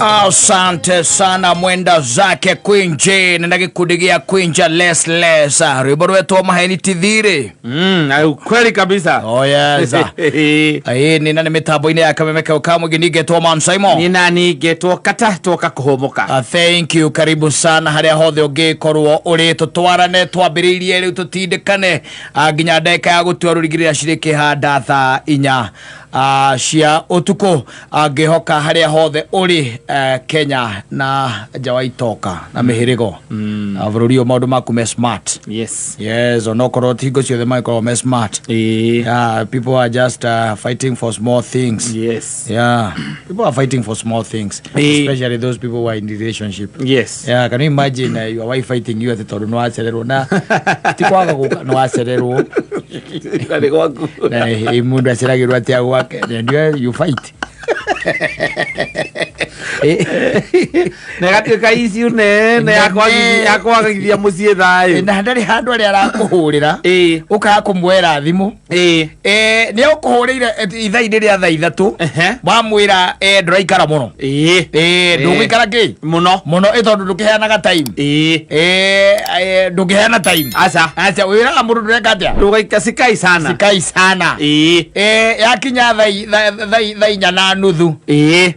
Asante sana mwenda zake Quinje na gikudigia Quinja less rwimbo rwetwo maheni tithire. Kweli kabisa. Oh yes. Ni nani mitambo-ini ya Kamemeka Ukamwe nigetwo Man Simon. Ni nani getwo kata toka kuhomoka. Thank you, karibu sana haria hothe ungikorwo uri tutwarane twambiririe riu tutindikane nginya ndeka ya gutua rurigirira ciriki handa thaa 4 cia utuko ngihoka haria hothe uri Kenya na jawaitoka na mihirigo bururi maundu maku me smart. Yes onokorwo tingo ciothe maikorwo me smart. People are just fighting for small things. People are fighting for small things, especially those people who are in relationship. Can you imagine your wife fighting you at the toru no acererwo na tikwaga guka no acererwo mundu aceragirwo atia gwake and you fight. Negatuika iciu nene yakwagithia mucie thayu na ndari handu ari arakuhurira ukaga kumwera thimu ni ukuhurire ithaini ria thaa 3 bamwira nduraikara muno ndugikara ki muno itondu ndukiheanaga time ndukiheana time acha wiraga mundu ndureka atia ndugaika sikai sana yakinya thaa 4 na nuthu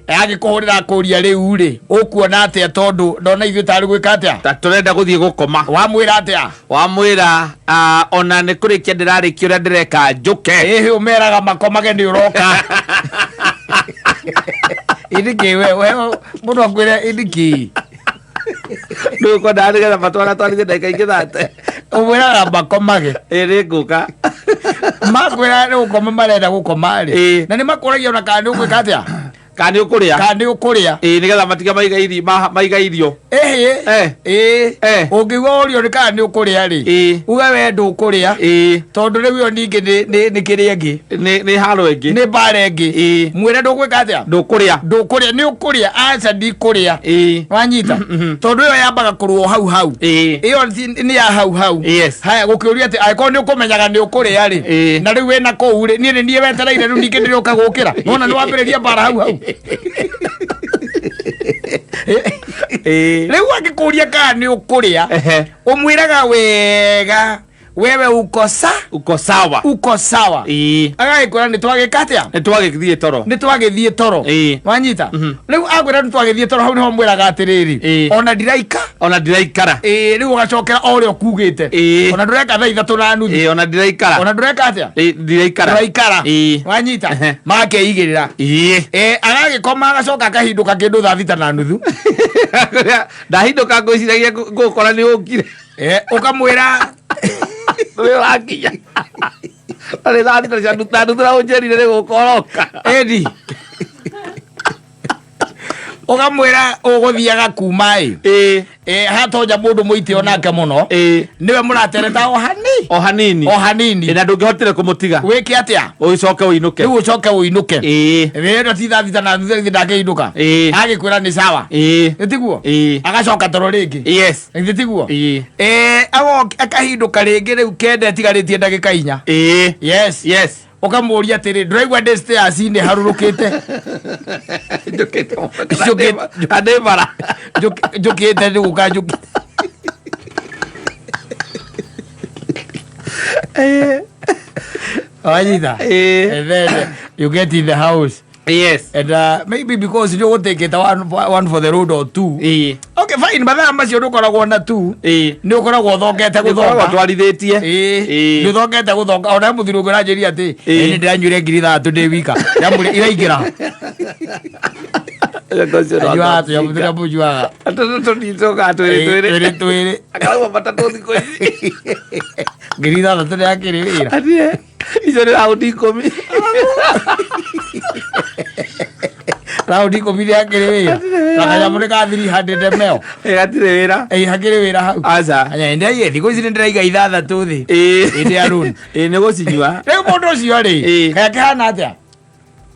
agikuhurira kuria riu ri ukuona atia tondu ndona ithu tari gwika atia turenda guthie gukoma wamwira atia wamwira ona ni kurikia ndirarikia uria ndireka njuke umeraga makomage ni uroka idiki we mundu akwira idiki nduko ndariga matwara twarithie ndeka ingithate umwiraga makomage iri nguka makwira ni gukoma marenda gukoma ri na ni makuragia ona kana ni gwika atia kandi ukuria nigetha matiga maiga irio ungigwa urio ni kana ni ukuria ri uga we ndukuria tondu riu yo ningi ni kiria ngi ni haro engi ni bare engi mwire ndugwika atia ndukuria ni ukuria aca ndikuria wanyita tondu yo yambaga kuruo hau iyo ni ya hau haya gukiuria ati aiko ni ukumenyaga ni ukuria ri na riu we na kou ri ni wetereire riu ningi ndiroka gukira nona ni wambiriria bara hau riu agikuria kana ni ukuria umwiraga wega wewe uko sawa agaikora ni twagika atia ni twagithie toro wanyita riu agwira ni twagithie toro hau niho mwiraga atiriri ona ndiraikara riu ugacokera orio kugite ona ndureka thaa 3 na nuthu ona ndiraikara ona ndureka atia ndiraikara wanyita makeigirira agagikoma agacoka akahinduka kindu thaa 6 na nuthu ndahinduka ngwiciragia ngukora ni ukire ukamwira we wakinya ale thani cia ndutura unjerire ni gukoroka edi ukamwira uguthiaga kuma hatoja mundu muiti onake muno niwe muratereta o hanini na ndungihotire kumutiga wiki atia ucoke uinuke riu ucoke uinuke rero ti thathita na thutha ndakeinuka agikwira ni sawa itiguo agacoka toro ringi itiguo akahinduka ringi riu kende tigaritie ndagika 4 ukamuria atiri ndiraigua stairs ni harurukite njukite ni gukanjuki wajita and then you get in the house and maybe because you won't take it one for the road or two okay fine mathaa macio ndukoragwo na tu ni ukoragwo thongete guthonga twarithitie ni thongete guthonga ona muthiru ngora njiri ati ni ndiranyure ngiri 3 ndi wika yamuri iraingira ajua tu yamutira bujua atoto nitoka twere akawa matatu thiko ici ngiri 3 ndi akiri wira ati icio ni raundi 10 raundi 10 ndi akiri wira akayamure ka 300 ml gatire wira hakiri wira hau aca anya ndiye thiko ici ndiraiga 6 thi indi arun ni gucinyua riu mundu ucio ri kaya kana atia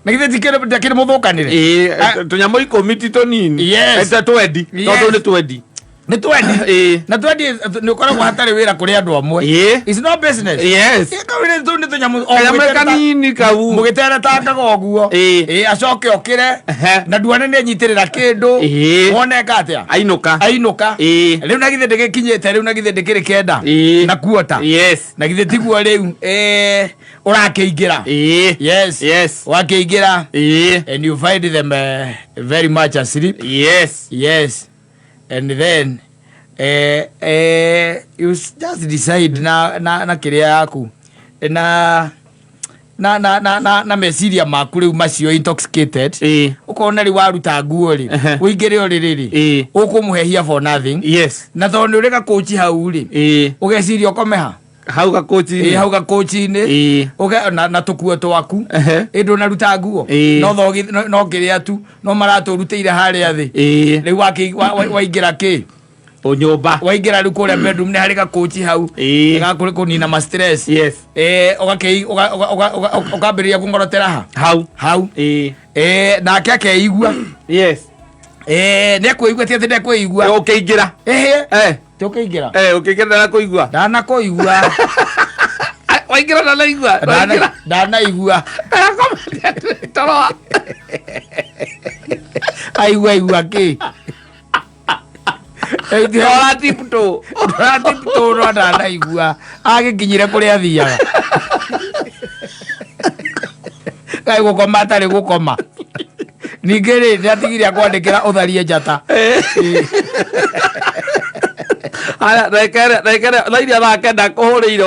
Nagithe tikire muthukanire tunyamu 10 ti tonini eta 20 tondu ni 20 Nĩ twendi na twendi nĩ ũkoragwo hatarĩ wĩra kũrĩ andũ amwe. It's no business. Yes. Kawĩra tũ nĩ tũnyamũ kanyamũ kanini kau mũgĩteretangaga ũguo acoke okĩre na nduane nĩ anyitĩrĩra kĩndũ woneka atĩa ainũka rĩu na githĩ ndĩgĩkinyĩte rĩu na githĩ ndĩkĩrĩ kenda na kuota na githĩ tiguo rĩu ũrakĩingĩra wakĩingĩra and you find them very much asleep. Yes. And then you just decide na kĩrĩa yaku na meciria maku rĩu macio intoxicated ũkona rĩu waruta nguo rĩ ũingĩre ũrĩrĩ rĩ ũkũmũhehia for nothing. Na tondũ nĩ ũrĩ gakochi hau rĩ ũgeciria ũkomeha hau gakochi-inĩ na tũkuo twaku ĩndũ naruta nguo no kĩrĩa tu no maratũrutĩire harĩa thĩ rĩu waingĩra kĩ nyũmba waingĩra rĩu kũrĩa bedroom nĩ harĩ gakochi hau gakũrĩ kũnina ma stress ũkambĩrĩria kũngorotera hau nake akeigua nĩ ekũigua ti atĩ ndekũigua ũkĩingĩra ũkĩingĩra ndanakũigua waingĩra ndanaigua aigua kĩ ũratiptũ no ndanaigua agĩkinyire kũrĩa athiaga kaĩ gũkoma atarĩ gũkoma ningĩ rĩ nĩ atigire akwandĩkĩra ũtharie njata thairia thaa kenda kũhũrĩire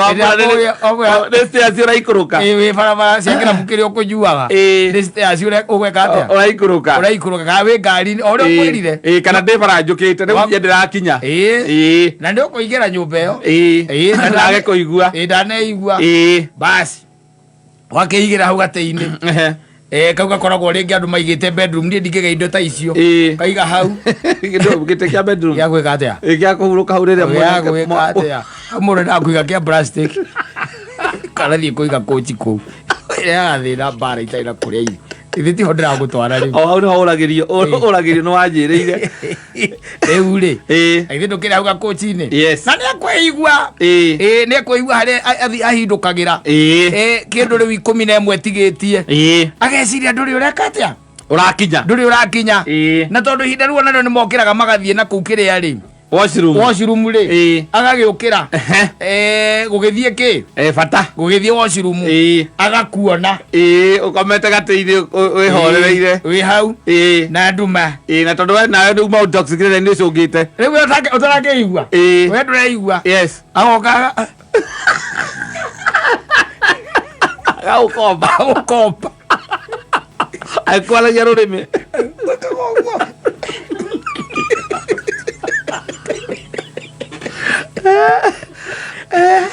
nĩ stairs ũraikũrũka wĩ barabara cia kĩrabu kĩrĩa ũkũnyuaga nĩ stairs ũgwĩka atĩa ũraikũrũka kana wĩ ngari o ũrĩa ũkwĩrire kana ndĩ bara njũkĩte rĩu nje ndĩrakinya na nĩ ũkũingĩra nyũmba ĩyo ndage kũigua ndaneigua basi wakĩigĩra hau gatĩ-inĩ kau gakoragwo rĩngĩ andũ maigĩte bedroom niĩ ndingĩga indo ta icio kaiga hau gĩtĩ kĩa bedroom gĩa gwĩka atĩa gĩa kũhurũka hau rĩrĩa gwĩka atĩa mũndũ ndakũiga kĩa plastic kana thiĩ kũiga kochi kũu ĩrathĩna mbara itarĩ na kũrĩa irio ithe tiho ndĩragũtwara rĩu o hau nĩho ũragĩrio nĩ wanjĩrĩire rĩu rĩ ithe ndũkĩrĩ hau gakochi-inĩ na nĩ ekwĩigua harĩa ahindũkagĩra kĩndũ rĩu 11 tigĩtie ageciria ndũrĩ ũreka atĩa ndũrĩ ũrakinya na tondũ ihinda rĩu onarĩo nĩ mokĩraga magathiĩ na kũu kĩrĩa rĩ washroom rĩ agagĩũkĩra gũgĩthiĩ kĩ bata gũgĩthiĩ washroom agakuona ũkomete gatĩ-inĩ wĩhorereire wĩ hau na nduma na tondũ we nawe nduma intoxicated nĩ ũcũngĩte rĩu ũtarakĩigua we ndũreigua agoka agũkomba akwaragia rũrĩmĩ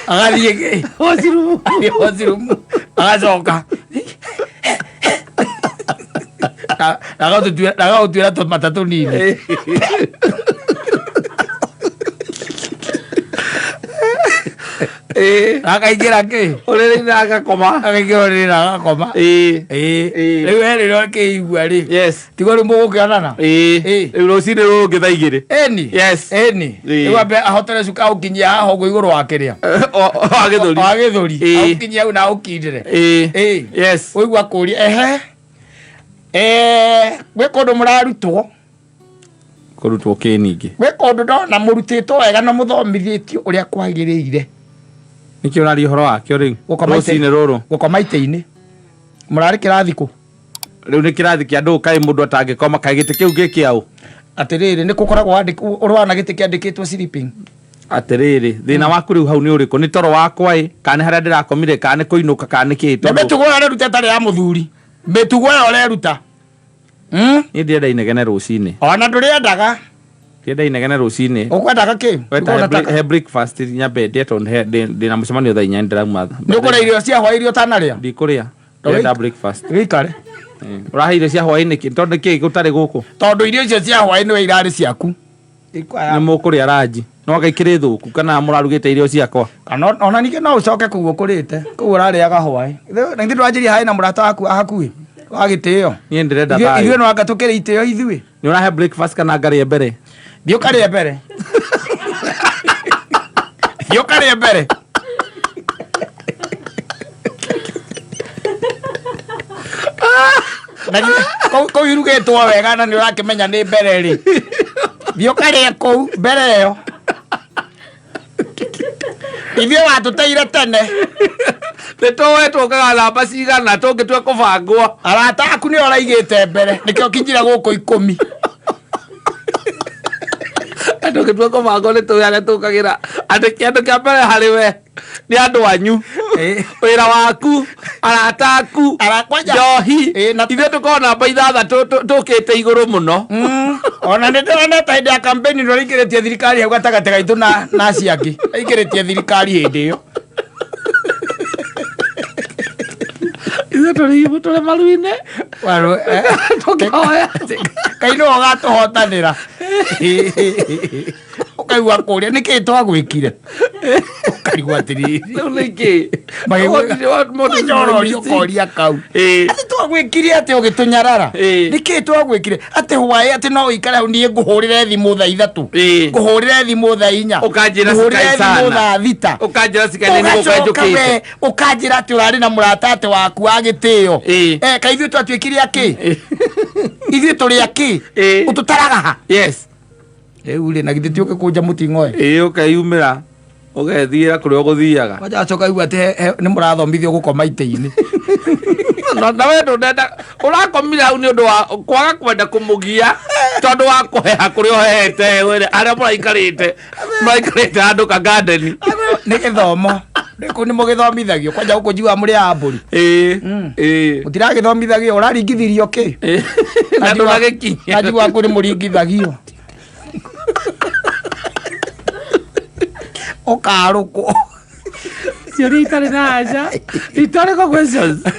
agathiĩ washroom agacoka agagũtuĩra tũmata tũnini akaingĩra kĩ ũrĩrĩ-inĩ agakoma akaingĩra ũrĩrĩ agakoma rĩu rĩrĩa akĩigua rĩ tigo rĩu mũgũkĩonana rĩu rũcinĩ rũrũngĩ thaa igĩrĩ ĩni rĩu ambe ahotere cuka aũkinyia haha ũguo igũrũ wa kĩrĩa wa gĩthũri aũkinyia hau na aũkindĩre ũigua kũria gwĩ kũndũ mũrarutwo kĩ ningĩ gwĩ kũndũ ndona mũrutĩtwo wega na mũthomithĩtio ũrĩa kwagĩrĩire nĩkĩ ũraria ũhoro wakĩo rĩu rũcinĩ rũrũ gũkoma itĩ-inĩ mũrarĩ kĩrathi kũ rĩu nĩ kĩrathi kĩa ndũũ kaĩ mũndũ atangĩkoma kaĩ gĩtĩ kĩu gĩkĩaũ atĩrĩrĩ nĩ gũkoragwo ũrwana gĩtĩ kĩandĩkĩtwo sleeping atĩrĩrĩ thĩna waku rĩu hau nĩ ũrĩkũ nĩ toro wakwa kana harĩa ndĩrakomire kana nĩ kũinũka kana nĩ kĩĩ nĩ mĩtugo ĩyo ũreruta ĩtarĩ ya mũthuri mĩtugo ĩyo ũreruta niĩ ndĩrenda inegene rũcinĩ ona ndũrĩendaga ndĩrenda inegene rũcinĩ ũkwendaga kĩ he breakfast nyambe ndĩna mũcemanio thaa 4 ndĩrauma nĩ ũkũrĩa irio cia hwaĩ-inĩ ũtanarĩa ndikũrĩa ndĩrenda breakfast gĩikare ũrahe irio cia hwaĩ-inĩ tondũ nĩkĩĩ gũtarĩ gũkũ tondũ irio icio cia hwaĩ-inĩ we irarĩ ciaku nĩ mũkũrĩa ranji no gaikĩrĩ thũku kana mũrarugĩte irio ciakwa ona ningĩ no ũcoke kũu ũkũrĩte kũu ũrarĩaga hwaĩ na ithuĩ ndwanjĩria haĩ na mũrata waku hakuhĩ wa gĩtĩo niĩ ndĩrenda thayũ ithuĩ no anga tũkĩrĩ itĩo ithuĩ nĩ ũrahe breakfast kana ngarĩe mbere thiĩ ũkarĩe mbere Yo kare mbere. Ko irugetwo wega na ni urakimenya ni mbere ri. Yo kare ko mbere yo. Ithio watuteire tene. Nitowe tukaga namba cigana tungitwe kubangwo. Arata aku ni oraigite mbere. Nikio kinjira guku 10. Tungitwe kubangwo nituya tukagira ati kindu kia mbere hari we ni andu anyu. Wira waku, arata aku, njohi. Ithio tukorwo namba 6 tukite iguru muno. Ona nindona ta hindi ya campaign no ikiritie thirikari hau gatagate gaitu na ciaki. Ikiritie thirikari hindi yo. Ithio turi maruine. Waru tukoya. Kaino ogatuhotanira. Ukaigua kuria niki twagwikire. Ukaigua atiri. Niki. Magigwa koria kau. Ati twagwikire ati ugitunyarara. Niki twagwikire ati hwae ati no ikara hu nie nguhurire thimu thaa 3. Nguhurire thimu thaa 4. Ukanjira sikaisana. Ukanjira sikaini ni gukajukite. Ukanjira ati urari na murata ati waku agitio. Kaithio twatwikire aki. Ithio turi aki. Ututaraga ha. Yes. Ule na githiti uke kuja mutingoe. Ukayumira. Ugethira kuri uguthiaga. Wacha acoka igua ate ni murathomithio gukoma ite-ini. Na wewe ndenda urakomira au ni undu wa kwaga kwenda kumugia tondu wa kuheha kuri ohete we aria muraikarite andu ka garden ni githomo ni mugithomithagio kwanja guku jiwa muri amburi mutiragithomithagio uraringithirio ki na nduragikinya ajiwa kuri muringithagio okaruko Señorita Renaya, historical questions. For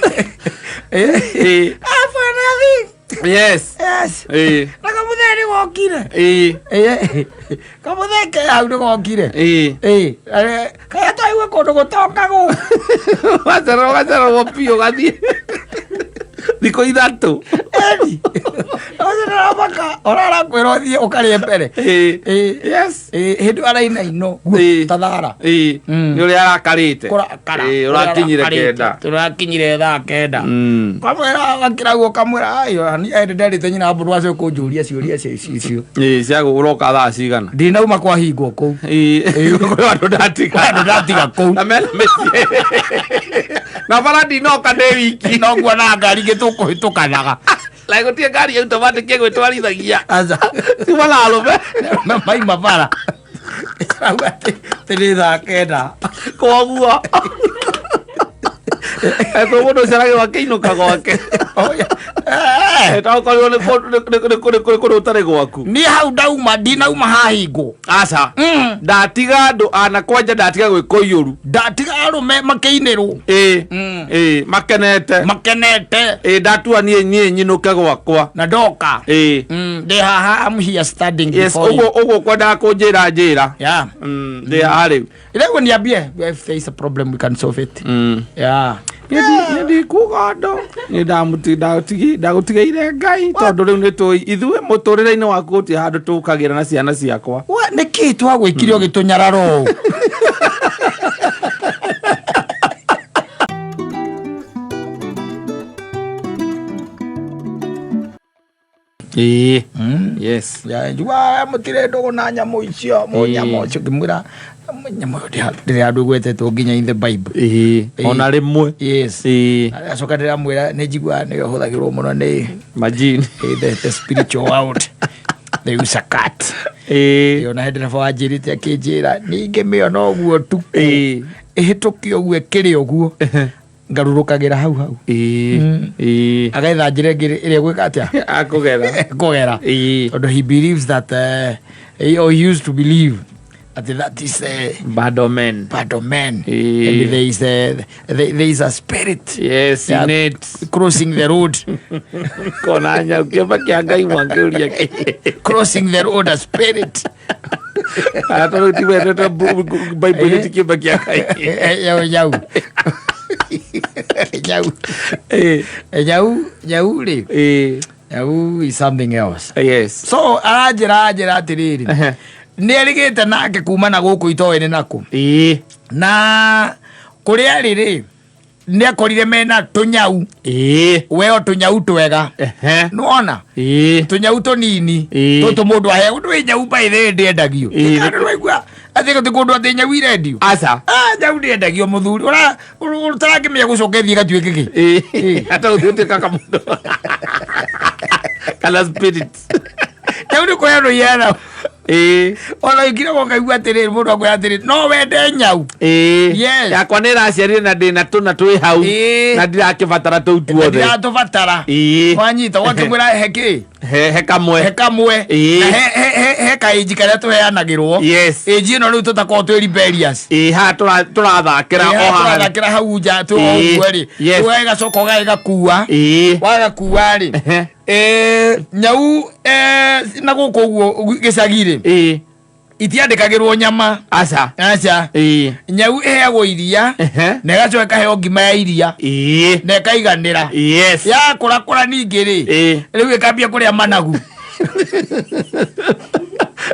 nothing. Yes. Yes. Nakamudeni wokire. Kamudeke audo wokire. Kaya to iwe kodo gotoka go. Wazaro wopio gadi. Diko idatu. Ozera baka. Orara kwero thie okari mbere. Yes. Hindu ara ino tadara. Ni uri arakarite. Urakinyire kenda. Turakinyire thaa 9. Kamwera gakira guo kamwera ayo ni nderi tenyina mburu acio kunjuria ciuria cicio. Cia guroka thaa cigana. Ndinauma kwa hingo ku. Andu ndatiga ku. Na mena metie. Na bara ndinoka ndi wiki. No nguona ngari gitukuhitukanaga. Like utie ngari automatic ke gwitwarithagia. Aza. Sibala alume. Mai mabara. Tiri thaa 9. Koguo. Eto mundo sarage wakiinuka gwake. Eta ukorwo ni kuri utare gwaku. Ni hau ndauma ndinauma hahingo. Aca. Ndatiga andu anakwanja ndatiga gwikoiyuru. Ndatiga arume makeinirwo. Makenete. Ndatua nie nyinuke gwakwa. Na ndoka. Ndi haha am here standing before you. Yes, ugo kwenda kunjira njira. Yeah. Ndi hari. Ile niambie if there is a problem we can solve it. Yeah. Yedi kugado ni ndagutigeire Ngai tondu riu ni tu ithue muturire-ini waku uti handu tukagira na ciana ciakwa we niki twagwikire ogitunyararo yes ya jua mutire ndogo na nyamu icio munyamo icio kimwira nyamo ndi andu gwetetwo nginya in the Bible ona rimwe yes acoka ndiramwira ni njigua ni huthagirwo muno ni majini the spiritual world they use a cat ona hindi na wanjirite akinjira ninge miona uguo tu ihitukio uguo kiri uguo ngarurukagira hau agaitha njire ire gwika atia akugera tondu he believes that he used to believe that is bad omen and there is a spirit yes in it crossing the road konanya ukiamba kiangai mwangeria crossing the road a spirit atoro tiwe to Bible tikiamba kiangai Yau is something else. Yes. So arajira atiriri. nĩerigĩte nake kuma na gũkũ itoĩ naku na kũrĩa rĩrĩ nĩakorire mena tũnyau weo tũnyau twega nĩwona tũnyau tũnini tũtũ mũndũ aheagwo ndũĩ nyau baithe ndĩendagio ndũraigua atĩ gũtĩ kũndũ atĩ nyau irendio nyau ndĩendagio mũthuri ũtarakĩmenya gũcoka ĩthiĩ gatuĩke kĩ hata ũthiũtuĩka kamũndũ kana spirit nyau nĩ kũheanwo iheanagwo ona ingire gũkaigua atĩrĩrĩ mũndũ akwĩra atĩrĩrĩ no wende nyau yakwa nĩ ĩraciarire na ndĩna tũna twĩ hau na ndirakĩbatara tũu tuothe ndiratũbatara wanyita wakĩmwĩra hekĩ he kamwe na he kaĩnji karĩa tũheanagĩrwo ĩnji ĩno rĩu tũtakorwo twĩ rebellious haha tũrathakĩra hau nja tũguo-rĩ ũgagacoka ũgagakua wagakua-rĩ nyau na gũkũ ũguo gĩcagi-rĩ itiandĩkagĩrwo nyama aca nyau ĩheagwo iria na ĩgacoka ĩkaheo ngima ya iria na ĩkaiganĩra yakũrakũra ningĩ-rĩ rĩu ĩkambia kũrĩa managu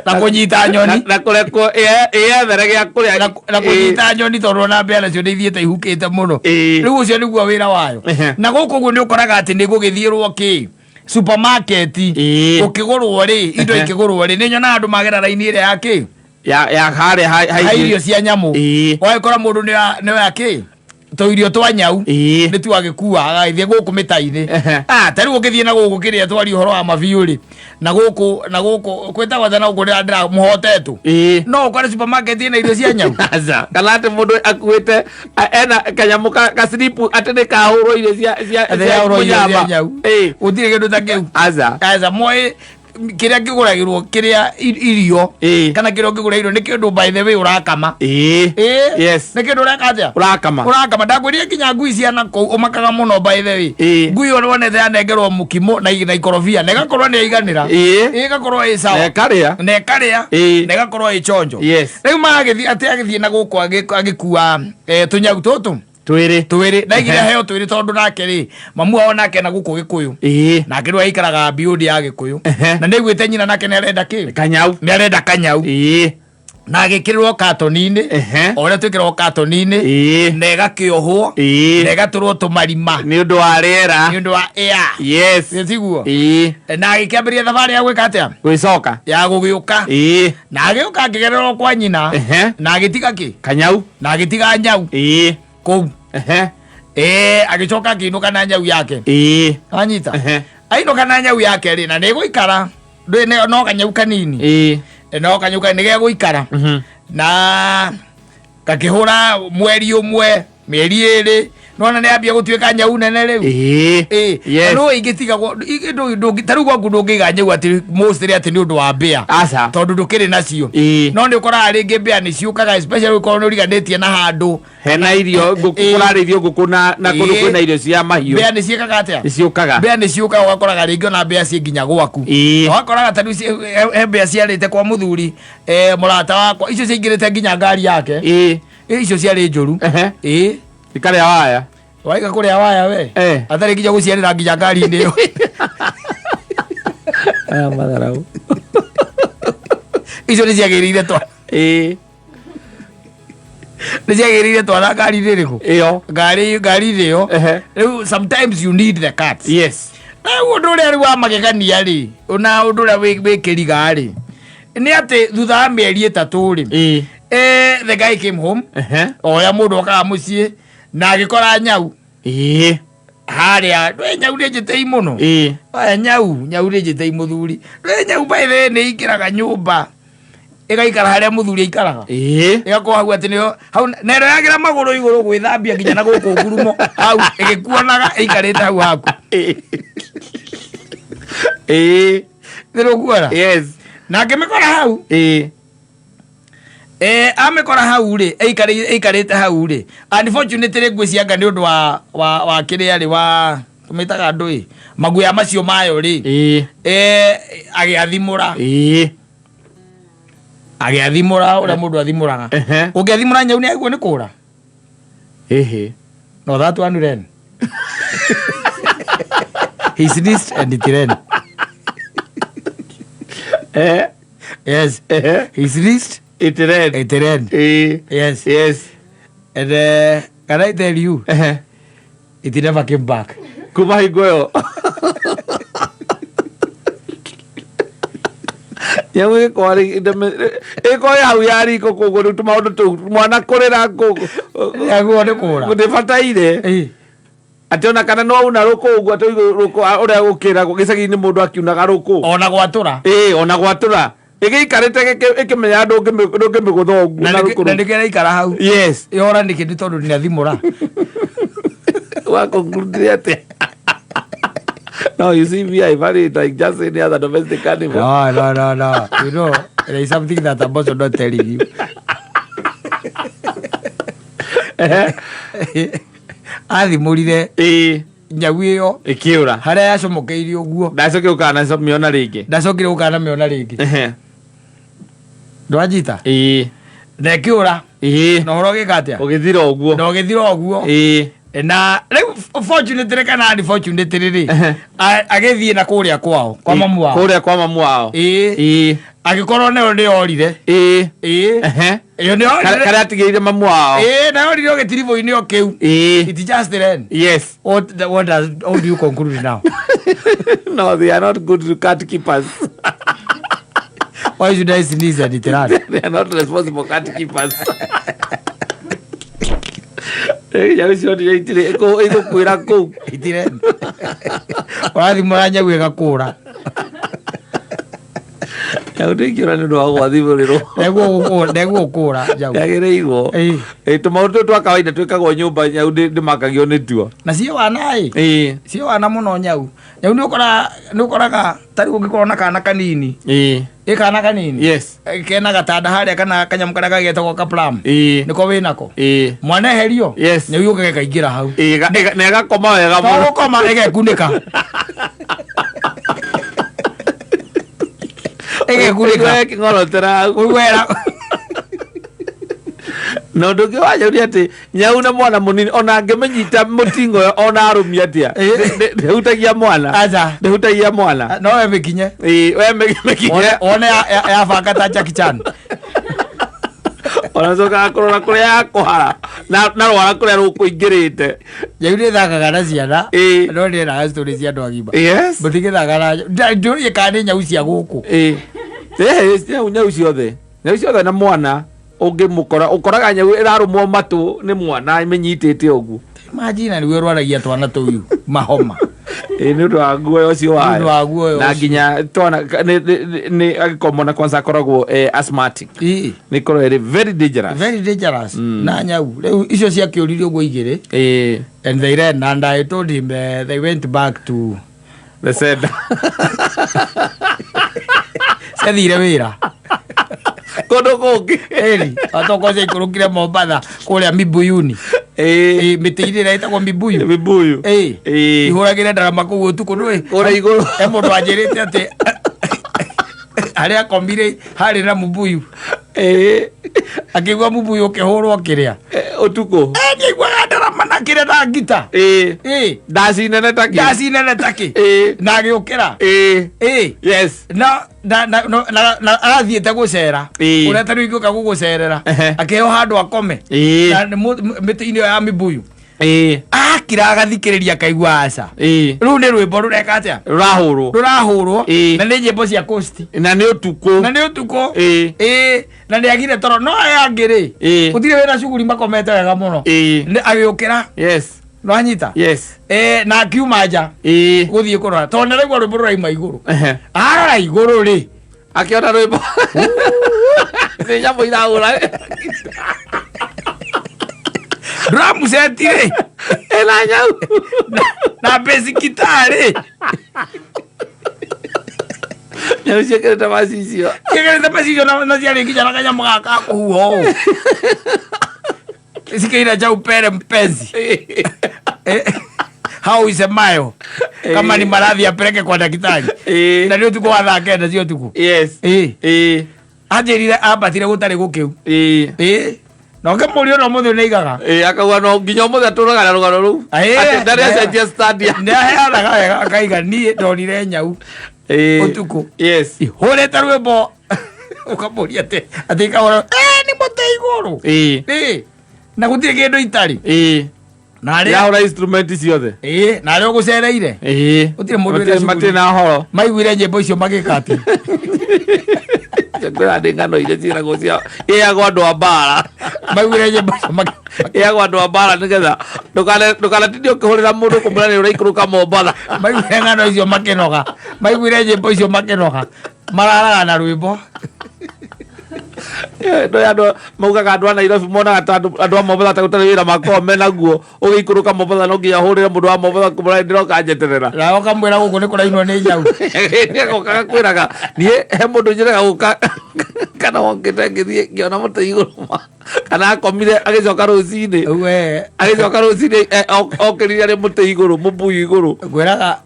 na kũnyita nyoni na kũrekwo ĩethere gĩa kũrĩa na kũnyita nyoni tondũ ona mbĩa nacio nĩ ithiĩte ihukĩte mũno rĩu ũcio nĩguo wĩra wayo na gũkũ ũguo nĩ ũkoraga atĩ nĩ gũgĩthiĩrwo kĩ supermarket ũkĩgũrwo-rĩ indo ikĩgũrwo-rĩ nĩ nyonaga andũ magera raini ĩrĩa ya kĩ ya harĩa ha irio cia nyamũ ũgagĩkora mũndũ nĩoya kĩ tũirio twa nyau nĩ twagĩkua agagĩthiĩ gũkũ mĩta-inĩ ta rĩu ũngĩthiĩ na gũkũ kĩrĩa twaria ũhoro wa mabiũ-rĩ na gũkũ kwĩtagwo atĩ na gũkũ ndĩra mũhotetũ no ũkore supermarket ĩna irio cia nyau kana atĩ mũndũ akuĩte ena kanyamũ gaciripu atĩ nĩ kahũrwo irio cia nyau gũtirĩ kĩndũ ta kĩu aca moĩ kĩrĩa kĩgũragĩrwo kĩrĩa irio kana kĩrĩa ũngĩgũra irio nĩ kĩndũ by the way ũrakama nĩ kĩndũ ũreka atĩa ũrakama ndakwĩrire nginya ngui ciana kũu ũmakaga mũno by the way ngui ĩyo wonete yanengerwo mũkimo na ikorobia na ĩgakorwo nĩ yaiganĩra ĩgakorwo ĩ sawa na ĩkarĩa na ĩgakorwo ĩ chonjo rĩu magagĩthiĩ atĩ agĩthiĩ na gũkũ agĩkua tũnyau tũtũ twĩrĩ na igire heo twĩrĩ tondũ nake-rĩ mamu wao nake na gũkũ Gĩkũyũ nake rĩu aikaraga mbiũndi ya Gĩkũyũ na nĩaiguĩte nyina nake nĩarenda kĩ nĩarenda kanyau na agĩkĩrĩrwo katoni-inĩ o ũrĩa twĩkĩragwo katoni-inĩ na ĩgakĩohwo na ĩgatũrwo tũmarima nĩ ũndũ wa rĩera nĩ ũndũ wa air tiguo na agĩkĩambĩrĩria thabarĩ ya gwĩka atĩa gwĩcoka ya gũgĩũka na agĩũka akĩgererwo kwa nyina na agĩtiga kĩ kanyau na agĩtiga nyau kũu agĩcoka akĩinũka na nyau yake anyita ainũka na nyau yake-rĩ na nĩgũikara no kanyau kanini no kanyau kanini nĩgegũikara na gakĩhũra mweri ũmwe mĩeri ĩrĩ nona nĩambia gũtuĩka nyau nene rĩu no ingĩtigagwo ta rĩu gwaku ndũngĩiga nyau atĩ mostly atĩ nĩ ũndũ wa mbĩa tondũ ndũkĩrĩ nacio no nĩ ũkoraga rĩngĩ mbĩa nĩ ciũkaga especially ũkorwo nĩ ũriganĩtie na handũ hena irio kũrarĩithio ngũkũ na kũndũ kwĩna irio cia mahiũ mbĩa nĩ ciĩkaga atĩa mbĩa nĩ ciũkaga ũgakoraga rĩngĩ ona mbĩa ciĩ nginya gwaku ũgakoraga ta rĩu he mbĩa ciarĩte kwa mũthuri mũrata wakwa icio ciaingĩrĩte nginya ngari yake icio ciarĩ njũru ikarĩa waya waiga kũrĩa waya we atarĩ nginya gũciarĩra nginya ngari-inĩ ĩyo aya matharau icio nĩ ciagĩrĩire nĩ ciagĩrĩire twana ngari-inĩ ĩrĩkũ ĩyo ngari-inĩ ĩyo rĩu sometimes you need the cats rĩu ũndũ ũrĩa rĩu wa magegania-rĩ na ũndũ ũrĩa wĩ kĩriga-rĩ nĩ atĩ thutha wa mĩeri ĩtatũ-rĩ the guy came home o ũrĩa mũndũ okaga mũciĩ na agĩkora nyau harĩa ndwĩ nyau nĩ njĩtĩi mũno nyau nĩ njĩtĩi mũthuri ndwĩ nyau baithe nĩ ingĩraga nyũmba ĩgaikara harĩa mũthuri aikaraga ĩgakorwo hau atĩ nĩyo hau na ĩroyagĩra magũrũ igũrũ gwĩthambia nginya na gũkũ ngurumo hau ĩgĩkuonaga ĩikarĩte hau haku nĩrũkuona na akĩmĩkora hau amĩkora hau-rĩ ĩikarĩte hau-rĩ unfortunately ngwĩcianga nĩ ũndũ wa kĩrĩa-rĩ wa tũmĩtaga andũ maguoya macio mayo-rĩ agĩathimũra ũrĩa mũndũ athimũraga ũngĩathimũra nyau nĩaguo nĩ kũra no that one ran he sneezed and it ran Yes. His wrist. It red. It red. Yes. Yes. And can I tell you? It never came back. Kuma higoyo. Yawe kwari ekoya hau yari kokogo tumaundu tu mwana korera ko yaguone kura gutibataire ati ona kana no una ruko uguo ati ruko uria gukira gicagi-ini mundu akiunaga ruko ona gwatura ona gwatura igiikarite ikimenya andu ngimigutha uguo na ndikira ikara hau yes yora ndikindi tondu ni athimura wa conclude ati no, you see me, I marry like just any other domestic animal. No. You know, there is something that I'm also not telling you. Athimurire nyau iyo ikiura haria yacomokeirie uguo ndacokire ukana miona ringi ndacokire ukana miona ringi ndwanyita na ikiura na horo gikatia ugithira uguo na riu fortunate kana ni fortunate riri agithie na kuria kwao kwa mamu wao agikorwo ne ndi orire iyo ni kare atigeire mamu wao na orire ogitirivo-ini o kiu it just ran yes how do you conclude now? No, they are not good cat keepers. Why should I sneeze and it run? They are not responsible cat keepers. Ya sio ni itire iko kwira ku itire wali muranya gwega kura ya utikira ni ndo gwathimuriro negu kura jau yagireirwo tumaundu twa kawaida twikagwo nyumba nyau ndimakagio ni tuo na cio wana cio wana muno nyau ni ukoraga tari ungikorwo na kana kanini kana kanini yes kena gatanda haria kana kanyamu karia gagetagwo kaplam niko winako mwana herio yes ni yuke kaingira hau na gakoma wega muno gukoma egekunika egekunika kingorotera wera no ndugi wajuria ati nyau na mwana munini ona ngimenyita mutingo ona arumia atia ndehutagia mwana aja ndehutagia mwana no we mikinye we mikinye ona ya baka ta Jackie Chan ona soka kurora kuria yakohara na rwara kuria rukuingirite yaude thakaga na ciana no ndi na story cia andu agima yes mutigithaga ndu yekane nyau cia guku nyau ciothe na mwana ungimukora ukoraga nyau irarumwo matu ni mwana imenyitite ugu imagine ni werwaragia twana tuyu mahoma ni ndu wa nguo ucio wayo na nginya twana ni agikomona kwanza koragwo asthmatic ni korere very dangerous na nyau riu icio cia kiuririo ugu igire and they ran and I told him they went back to the center sethire wira kodo kongi atokoze ikurukire Mombasa kuria Mibuyuni mitiire raitagwo Mibuyu ihuragire ndarama kuu utuku ndui ora iguru mundu anjirite ati aria kombire hari na Mubuyu akigwa Mubuyu ukihurwo kiria utuku ngigwa ndarama na kiria na ngita dasi nene taki na agiukira yes na arathiete gucera uria tari iguka gugucerera akiheo handu akome na miti-ini ya Mibuyu akira agathikiriria kaigua aca riu ni rwimbo rureka atia rurahurwo na ni nyimbo cia coast na ni utuku na ni agire toro no ayangiri utire wina shughuli makomete wega muno agiukira yes no anyita yes na akiuma nja guthie kurora tondu niraigua rwimbo ruraima iguru arora iguru ri akiona rwimbo ni nyambo irahura ramusetire ela nyau na basic guitar nyau ciakerete macicio na ciarĩ nginya na kanyamu gaka kuhuo sikaira cha upere mpenzi how is mayo kama ni maradhi apeleke kwa daktari na ndio tuko wathake na sio tuko yes ajerire abatire gutari gukiu no ke muri no muthe ne igaga akagwa no nginya muthe aturaga na rugano ru ati ndari acenjia stadia ne hera akaiga ni ndonire nyau utuku yes ihurete rwimbo ukamuri ati kaora ni mutei iguru na gutire kindu itari na ri ya instrument ciothe na ri ugucereire gutire mundu ira mate na horo maiguire nyimbo icio magikati kwira ndingano ile cira gucia ya andu a bara maiguire nyimbo icio ya andu a bara nigetha ndukana tindio kihurira mundu kumurani uraikuruka Mombatha maiguire ngano icio makinoga maiguire nyimbo icio makinoga mararaga na rwimbo ndo andu maugaga andu a Nairobi monaga andu a Mombatha ta gutari wira makome naguo ugiikuruka Mombatha no nginya hurire mundu wa Mombatha kumurani ndiroka njeterera na ukamwira guku ni kurainwo ni nyau nĩagokaga kwĩraga niĩ he mũndũ njĩraga gũka kana wongĩte ngĩthiĩ ngĩona mũtĩ igũrũ kana akomire agĩcoka rũcinĩ okĩrire arĩ mũtĩ igũrũ mũmbui igũrũ ngwĩraga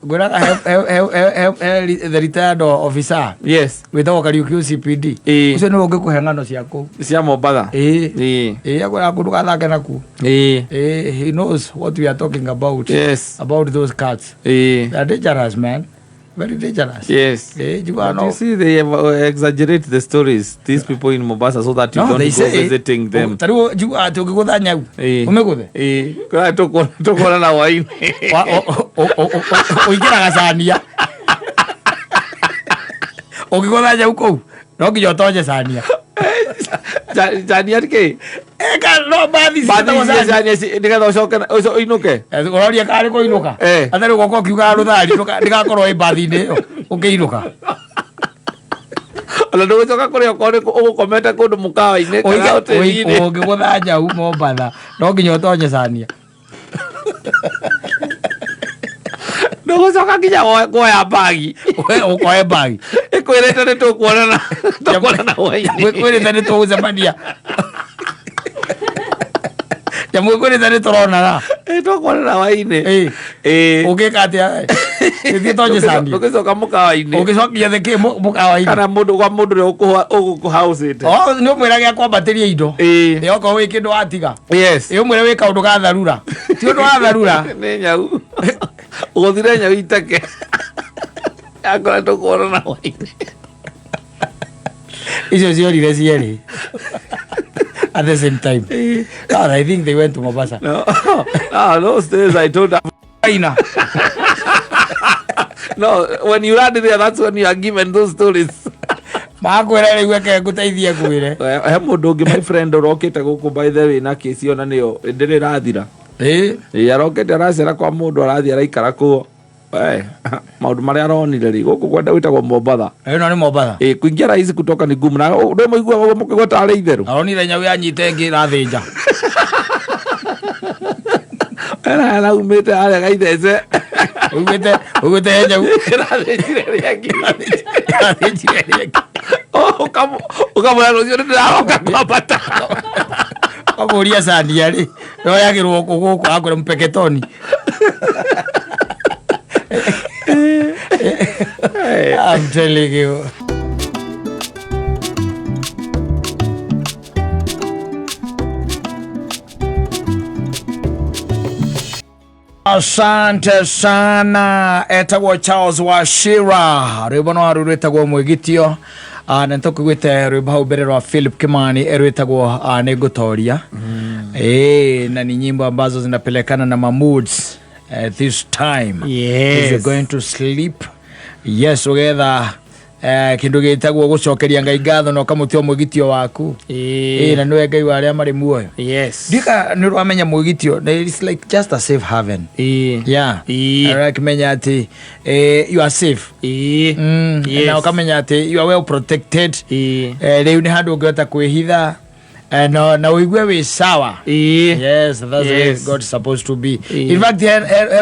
the retired officer wĩtagwo Kariuki OCPD ũcio nĩwe ũngĩkũhe ng'ano cia kũu cia Mombatha akwĩraga kũndũ gathake nakuo he knows what we are talking about those cats. They are dangerous, man. Very dangerous. Yes. But you see, they exaggerate the stories. These people in Mombasa so that you don't go visiting them. Taru juga tu kau dah nyau. Umekode? Kau tu kau nak wain. Ikira kasania. Oke kau dah nyau kau. Rogi jodoh je sania. Sania ke? Kan no babi sania si dengan osok inuke. Orang dia kari kau inuka. Ada lu kau kiuka lu dah inuka. Dia kau roi babi ni. Oke inuka. Lalu osok kau komenta kau tu muka ini. Oke kau dah jauh mau bala. Rogi jodoh je sania. Ndogo soka kija kau apa lagi? Kau apa lagi? Kau ini tadi tu kau na wain. Kau ini tadi tu sama dia. Jamu kau ni tadi torona lah. Itu kau na wain ni. Oke kata. Itu tu je sandi. Oke so kamu kawain ni. Oke so kia deke muka wain. Karena mudu oku house it. Oh, ni umwira gya kwa battery ido. Yo ko we kindo atiga. Yes. Yo umwira we kaundu ga tharura. Ti undu wa tharura. Ni nyau. Ugothire nyau itake. Akora to kora na wain. Icio ciorire cierĩ at the same time. God, I think they went to Mombasa. No, those days I told them. No, when you are there, that's when you are given those stories. Makwera rĩu ake ngũteithie kwĩre. He mũndũ ũngĩ my friend ũrokĩte gũkũ by the way na kĩci ona nĩyo ndĩrĩ rathira. Arokĩte aracera kwa mũndũ arathiĩ araikara kuo. Maundu maria aronire ri guku kwenda witagwo Mombatha. No ni Mombatha. Kuingia rais kutoka ni ngumu na ndio muigua mukigwa tare itheru. Aronire nyau yanyite ngi rathinja. Era umete ale gaithece. Ugwete nyau rathinjire riaki. Rathinjire riaki. Oh ukamura rucio ndiraroka kwambata. Amuria sania ri. No yagirwo guku akore mpeketoni. I'm telling you. Asante sana. Etagwo Charles Wachira. Ribono aru etagwo mwigitio. Na ntokugwite rwimbo hau mbere rwa Philip Kimani erwetagwo Nĩngũtoria. Na ni nyimbo ambazo zinapelekana na moods. This time, if you're going to sleep, yes, together. Kindu gitagwo gucokeria Ngai ngatho no kamutio mwigitio waku na niwe Ngai wa aria mari muoyo. Dika ni rwamenya mwigitio, it's like just a safe haven. Arakimenya ati you are safe. Na ukamenya ati you are well protected. Riu ni handu ungiota kwihitha na uigwe wi sawa. Yes, that's where God's supposed to be. In fact,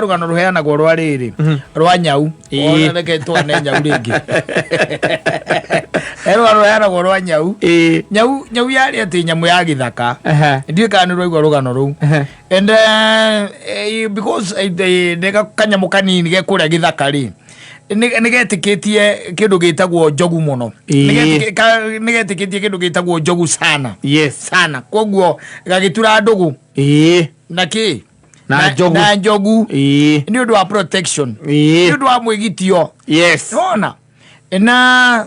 rugano ruheanagwo rwa riri rwa nyau. Reke twane nyau ringi. Rugano ruheanagwo rwa nyau. Nyau yari ati nyamu ya githaka. Ndiye kana rwa rugano ru. And because nega kanyamu kanini ge kuria githaka ri nigetikitie kindu gitagwo njogu muno. Nigetikitie kindu gitagwo njogu sana. Sana. Koguo gagitura ndugu. Na ki na njogu ni undu wa protection. Ni undu wa mwigitio. Ona na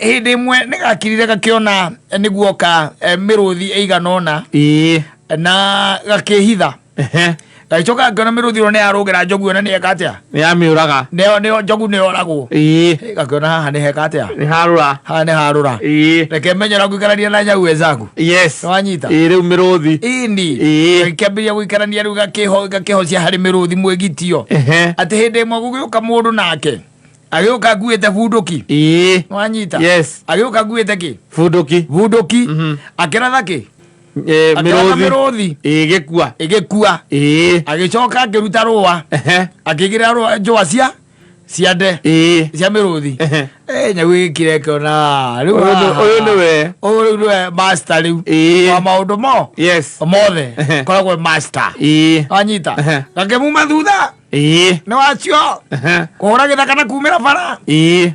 hindi mwe nigakirire gakiona niguoka miruthi eiganona na gakihitha Gachoka ngona miruthi ro ne arogira njogu na ne ekatia ni amiuraga ne njogu ne oragwo gakona haha ne hekatia ni harura ha ne harura reke menyera guikarania na nyau ezaku wanyita riu miruthi indi kembiria guikarania riu gakihocia hari miruthi mwegitio ati hindi mwe gugiuka mundu nake agiuka nguite bunduki wanyita agiuka nguite ki bunduki akiratha ki miruthi igikua agicoka akiruta rua akigira rua njua ciande cia miruthi nyau igikire kiona riu uyu niwe master riu wa maundu mothe koragwo master wanyita gakimuma thutha ni wacio kuhura githaka na kumira bara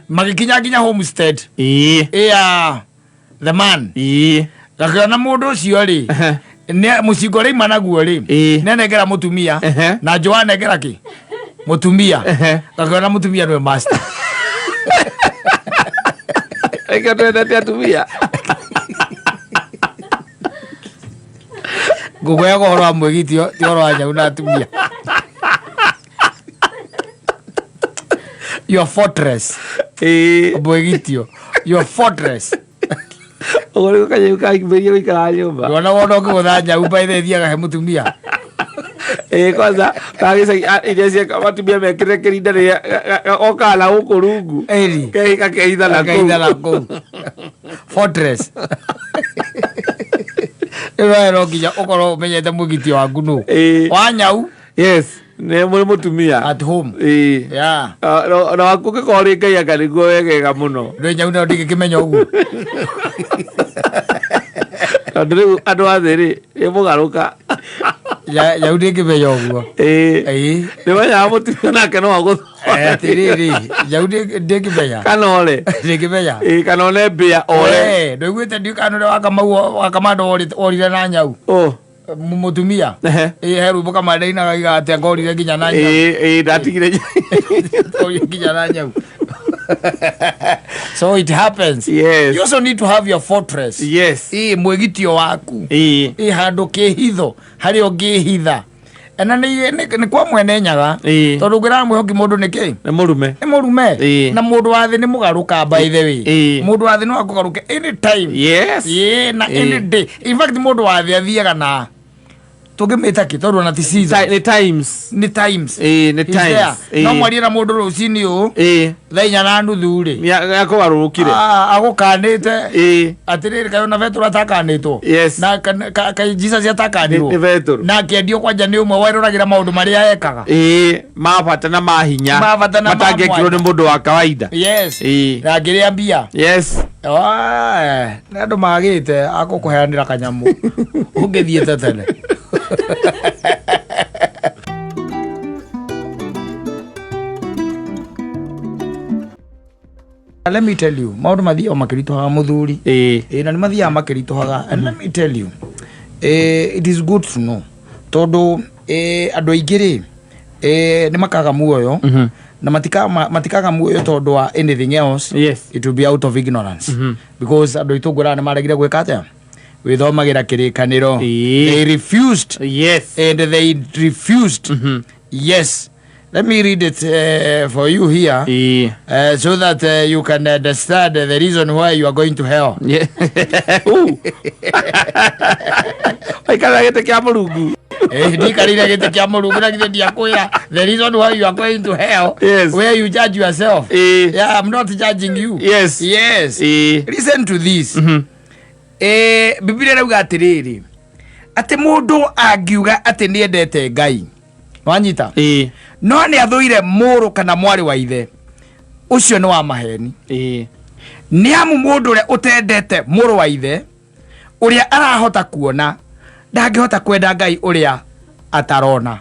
magikinya nginya homestead the man Gakana mundu ucio ri ne mucingo ri managuo ri ne negera mutumia na Joa negera ki mutumia gakana mutumia no master ekatenda tia tumia gugo ya goro amwegitio ti oro anya una tumia your fortress amwegitio your fortress Ora kaya ukaimberia ikara nyumba. Wana wono kuthanya ubaithe thiaga he mutumia. Kwanza kagisa ijesia matumia mekire kirinda ri okala ukurungu. Kai kakeitha na ko. Fortress. Ewa rokinya okoro menyete mugitio waku no. Wanyau. Ne mutumia at home na wakuke kori kai akarigo wegega muno ndo nyau ndo ndikimenya ugu andu athiri imugaruka nyau ndikimenya ugu ni wanya mutumia nake no agu atiriri nyau ndikimenya kanole ndikimenya kanole bia ole ndo igwite ndikanole wakamando orire na nyau mutumia heru boka madaina gaiga ate ngorire nginya na nyau ndatigire nginya na nyau. So it happens. You also need to have your fortress. Mwegitio waku handu kihitho hari ongihitha ena ni kwa mwene nyaga tondu ngira mwihoki mundu niki ni murume na mundu wa thi ni mugaruka by the way mundu wa thi no akugaruke anytime na any day. In fact mundu wa thi athiaga na tugimita ki tondu na season ni times no mwari na mundu rucini u thainya na nuthu ri yakugarurukire agukanite atiriri kayo na vetro atakanitwo na Jesus atakanirwo na akiendio kwanja ni umwe wairuragira maundu maria ekaga mabata na mahinya matangekirwo ni mundu wa kawaida na ngiria mbia na andu magite akukuheanira kanyamu ungithiete tene. Let me tell you, maundu mathia makiritohaga muthuri na ni mathia makiritohaga, and let me tell you it is good to know tondu andu aingiri ni makaga muoyo na matikaga muoyo tondu wa anything else. It will be out of ignorance because andu itungura ni maregire gwika atia withomagira kirikaniro. They refused and they refused. Let me read it for you here so that you can understand the reason why you are going to hell. Aikaragete kia murungu ndikarire gite kia murungu na githe ndiakwira the reason why you are going to hell where you judge yourself. I'm not judging you. Listen to this. Biblia rauga atiriri ati mundu angiuga ati ni endete Ngai wanyita no ni athuire muru kana mwari wa ithe ucio ni wa maheni ni amu mundu ure utendete muru wa ithe uria arahota kuona ndangihota kwenda Ngai uria atarona.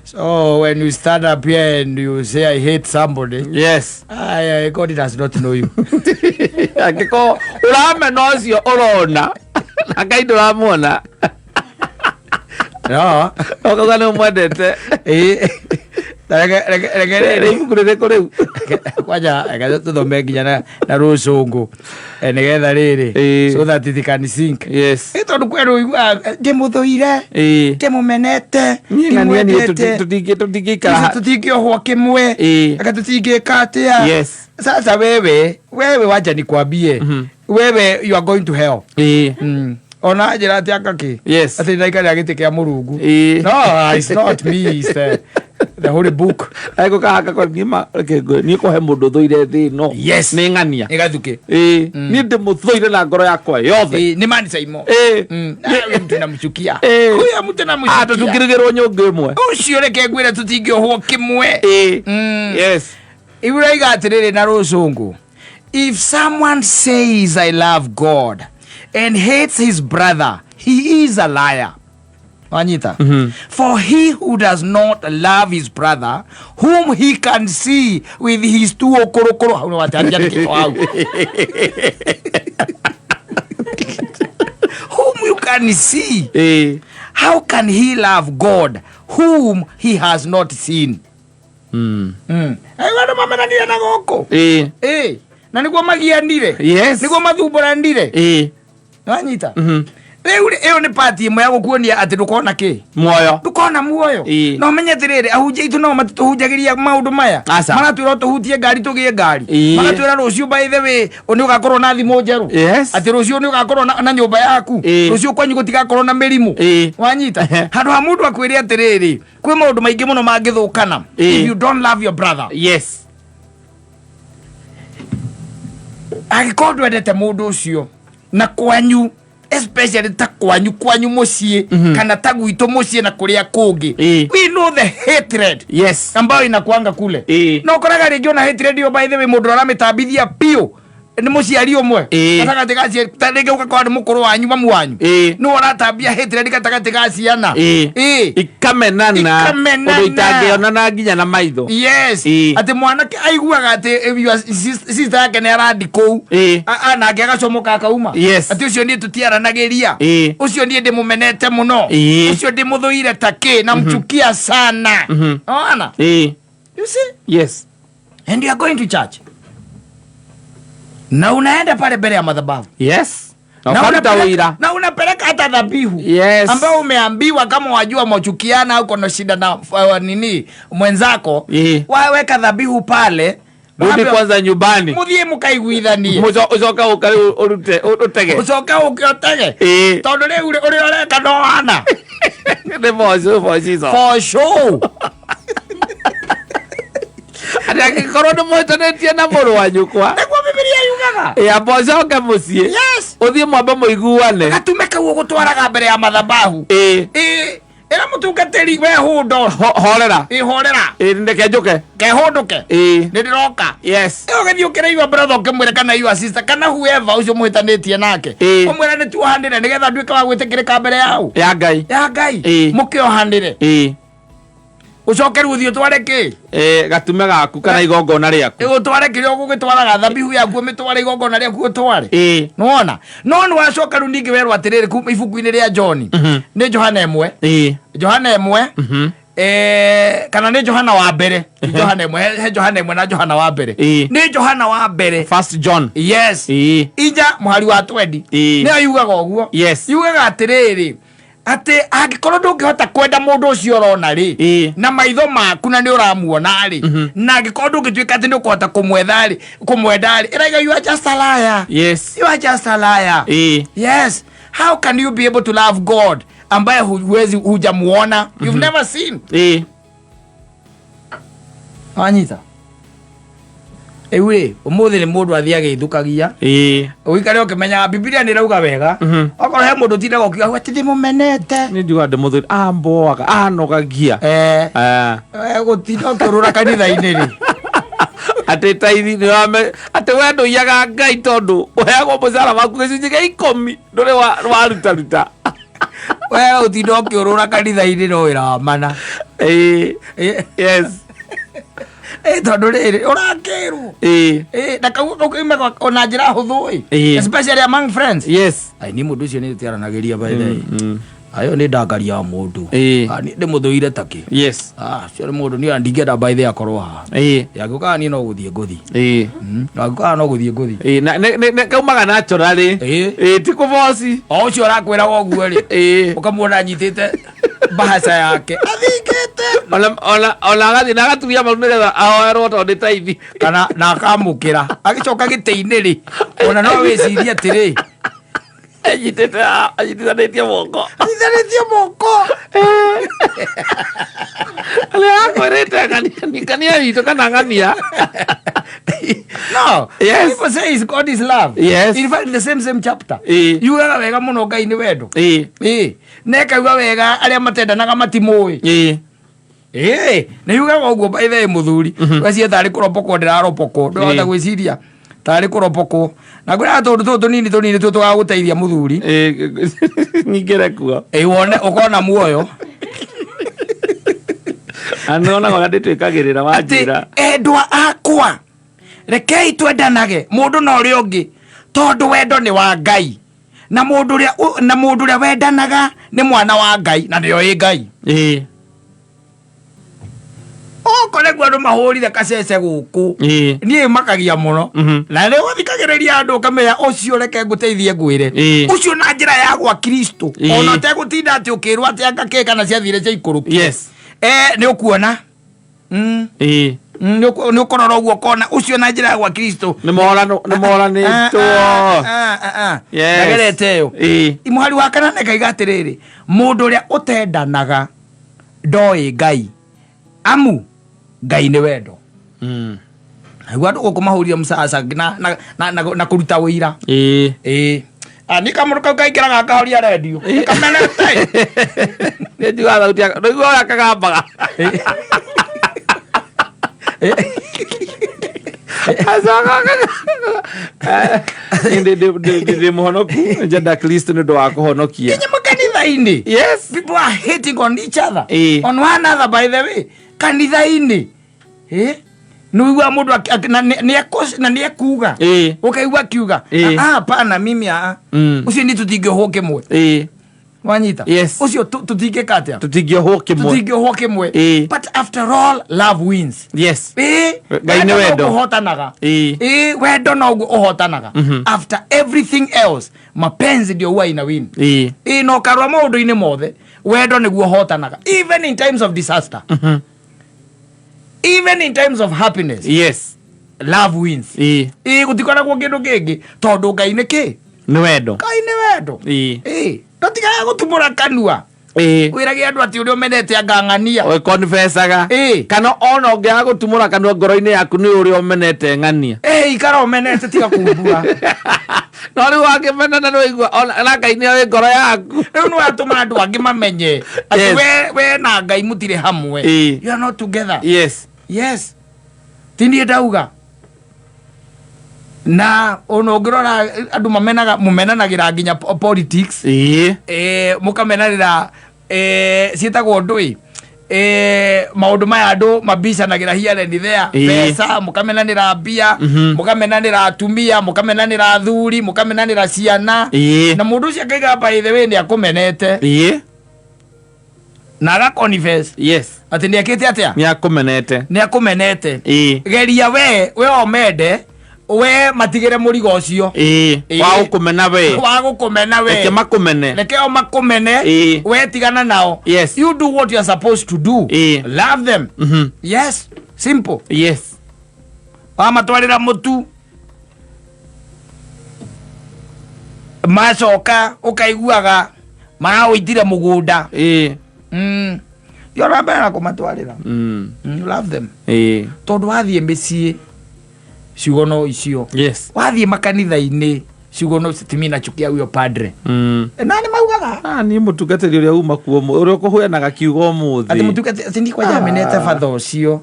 So when you stand up here and you say I hate somebody, God does not know you. Akiko uramena ucio urona na Ngai nduramwona no okagana mwendete rege kore kwaja ega tuthome nginya na rucungu nigetha riri so that it can sink. Yes, tondu kweru igua ndimuthuire ndimumenete tutingiohwo kimwe ega tutingika atia. Yes, sasa wewe wacha nikwambie wewe you are going to hell. Ona njira atia kaki. Yes, ati ndaikari agiti kia Murungu. No, it's not me, it's the holy book. Aiko kahaka kwa ngima ni ko he mundu thuire thi no. Yes, ni ngania igathuke ni ndimuthuire na ngoro yakwa yothe ni mani saimo mtu namchukia huyu mtu namchukia atutukirigirwo nyungu imwe ucio reke ngwire tutingiohwo kimwe. Yes, iura igatiriri na rucungu. If someone says I love God and hates his brother, he is a liar. Wanyita. For he who does not love his brother, whom he can see with his two okorokoro, whom you can see, how can he love God whom he has not seen? Wana mamenania na goko. Na niguo magianire. Yes, niguo mathumburandire. Wanyita. Eo ni party imwe ya gukuonia ati ndukona ki muoyo ndukona muoyo no menye tiriri ahunjia itu no matuhujagiria maundu maya maratwira tuhutie ngari tugie ngari maratwira rucio by the way oni ugakorwo na thimu njeru ati rucio ni ugakorwo na nyumba yaku rucio kwanyu gutigakorwo na mirimu wanyita handu ha mundu akwire atiriri kwi maundu maingi muno mangithukana if you don't love your brother. Yes, agikorwo ndwendete mundu ucio na kwanyu especially ta kwanyu mucie kana ta gwitu mucie na kuria kungi we know the hatred. Yes, ambayo inakuanga kule no koraga ringi ona hatred yo by the way mundu aramitambithia pio ni muciari umwe gatagati gaci tarenge ugakorwo ni mukuru wanyu mamu wanyu no aratambia hatred gatagati gaciana ikamenana undu itangiona na nginya na maitho. Yes, ati mwanake aiguaga ati sister yake ni arandi kou na agacomoka akauma ati ucio ni tutiaranagiria ucio ni ndimumenete muno ucio ndimuthuire take na mchukia sana. Ona you see. Yes, and you are going to church na unaenda pale mbele ya madhabahu. Yes, na unapeleka hata dhabihu ambao umeambiwa kama wajua mwachukiana au kuna shida na nini mwenzako waweka dhabihu pale. Rudi kwanza nyumbani muthie mukaiguithanie ucoka utege tondu riu uri oreka ndohana for sure Adagikorwo ndumuhitanetie na muru wa nyukwa niguo Biblia yugaga abocoke mucie. Yes, uthie mwambe muiguane gatume kau gutwaraga mbere ya madhabahu. Era mutungatiri we hundo horera ndeke njuke kehunduke ndiroka. Yes, ugathie ukireigua brother ukimwira kana your sister kana whoever ucio muhitanetie nake umwira ni tuhandire nigetha nduika wa gwitikirika mbere yao ya ngai mukiohandire ucokeru uthio tware ki gatume gaku kana igongona riaku utware kiria ugugitwaraga thabihu yaku mitware igongona riaku utware nuona no ni wacokeru ningi werwa atiriri kuma ibuku-ini ria John ni Johana emwe kana ni Johana wa mbere Johana emwe he Johana emwe na Johana wa mbere ni Johana wa mbere First John. Yes, ija muhari wa 20 ni ayugaga uguo. Yes, yugaga atiriri ate angikorwo ndungihota kwenda mundu ucio urona ri na maitho maku na ni uramuona ri na angikorwo ndungituika ati ni ukuhota kumwenda ri iraiga you are just a liar. Yes, you are just a liar. Yes, how can you be able to love God ambaye hujamuona you've never seen? Anyita ewe umuthi ni mundu athiage ithukagia uikare ukimenya Biblia ni rauga wega okorwo he mundu tindaga ukiuga ati ndimumenete ni njuga ndimuthuri amboaga anogagia gutinda ukirura kanitha-ini ri ati taithi ni wame ati we nduiaga Ngai tondu uheagwo mucara waku gicunji gia 10 nduri waruta we utinda ukirura kanitha-ini no wira wa mana. Yes, tondu riri urakirwo na kau kiumaga ona njira huthu especially among friends. Yes, ai ni mundu ucio ni tutiaranagiria by the ayo ni ndakari ya mundu ni ndimuthuire taki yes cio ni mundu ni andingenda by the akorwo ha yaguka ni no guthie nguthi yaguka no guthie nguthi ne kaumaga naturally ti kuvosi o cio rakwira woguo ri ukamuona nyitite bahasa yake athingite ona gathi na gatuya maru nigetha ahoerwo to ndi taithi kana na akamukira agicoka gite-ini ri ona no wicirie atiri anyitithanĩtie moko arĩa akwĩrĩte ngania witũ kana ngania no yes people say is God is love yes in fact the same chapter yugaga wega muno Ngai ni wendo nekauga wega arĩa matendanaga matimũĩ nĩ yugaga ũguo by the way muthuri wacie tarĩ kũropokwo ndĩraropokwo ndũhota gwĩciria tarĩ kũropokwo na kwĩra tũndũ tũnini tũ tũgagũteithia muthuri nyingĩre kuo wone ũkona muoyo anona gwa ndĩtwĩkagĩrĩra wanjĩra endwa akwa rekei twendanage mũndũ na ũrĩa ũngĩ tondũ wendo nĩ wa Ngai na mũndũ ũrĩa wendanaga nĩ mwana wa Ngai na nĩyo ĩ Ngai okoregwa andũ mahũrire kacece gũkũ niĩ makagia mũno na nĩ ũthikagĩrĩria andũ ũkamenya ũcio reke ngũteithie ngwĩre ũcio na njĩra ya gwa Kristo ona ũtegũtinda atĩ ũkĩrwo atĩ anga kana ciathire cia ikũrũki nĩ ũkuona nĩ ũkorora ũguo kona ũcio na njĩra ya gwa Kristo nĩ moranĩtwo nagerete ĩyo mũhari wa kana nekaiga atĩrĩrĩ mũndũ ũrĩa ũtendanaga ndoĩ Ngai amu Ngai nĩ wendo nĩguo andũ gũkũ mahũrire mũcaca na kũruta wĩira ni kamũndũ kau kaingĩraga akahoria redio kamenete nĩnjuga thauti nĩguo ũrĩa kagambaga ndĩ mũhonoku njenda Kristo nĩ ũndũ wa kũhonokia nginya makanitha-inĩ yes people are hating on each other on one another by the way kanitha-inĩ nĩwigua mũndũ na nĩekuga ũkaigua akiuga hapana mimi ũcio nĩ tũtingĩohwo kĩmwe wanyita ũcio tũtingĩka atĩa tũtingĩohwo kĩmwe but after all love wins yes Ngai nĩ wendo ũhotanaga wendo noguo ũhotanaga after everything else mapenzi ndio huwa ina win no karwa maũndũ-inĩ mothe wendo nĩguo ũhotanaga even in times of disaster even in times of happiness yes love wins gũtikoragwo kĩndũ kĩngĩ tondũ Ngai nĩ kĩ nĩ wendo Ngai nĩ wendo ndũtigaga gũtumũra kanua wĩrage andũ atĩ ũrĩa ũmenete angang'ania confessaga kana ona ũngĩaga gũtumũra kanua ngoro-inĩ yaku nĩ ũrĩa ũmenete ng'ania ikara ũmenete tiga kumbura no rĩu wangĩmenana nĩwaigua na Ngai nĩoĩ ngoro yaku rĩu nĩwatũma andũ angĩ mamenye atĩ we na Ngai mũtirĩ hamwe you are not together yes tindie ndauga na ona ũngĩrora andũ mũmenanagĩra nginya politics mũkamenanĩra ciĩtagwo ndũĩ maũndũ maya andũ mabicanagĩra here and there pesa mũkamenanĩra mbia mũkamenanĩra atumia mũkamenanĩra athuri mũkamenanĩra ciana na mũndũ ũcio akaiga by the way nĩ akũmenete na agaconfess atĩ nĩ ekĩte atĩa nĩ akũmenete geria we omende we matigire mũrigo ũcio wa gũkũmena we reke o makũmene we tigana nao you do what you are supposed to do love them yes simple wamatwarĩra mũtu macoka ũkaiguaga maragũitire mũgũnda yora mbere na kũmatwarĩra love them tondũ wathiĩ mĩciĩ ciugo no icio wathiĩ makanitha-inĩ ciugo no citimina chukia huyo padre na nĩ maugaga niĩ mũtungatĩri ũrĩa uma kuo ũrĩa ũkũhũyanaga kiugo ũmũthĩ atĩ mũtungatĩri atĩ ndikwaja menete fatha ũcio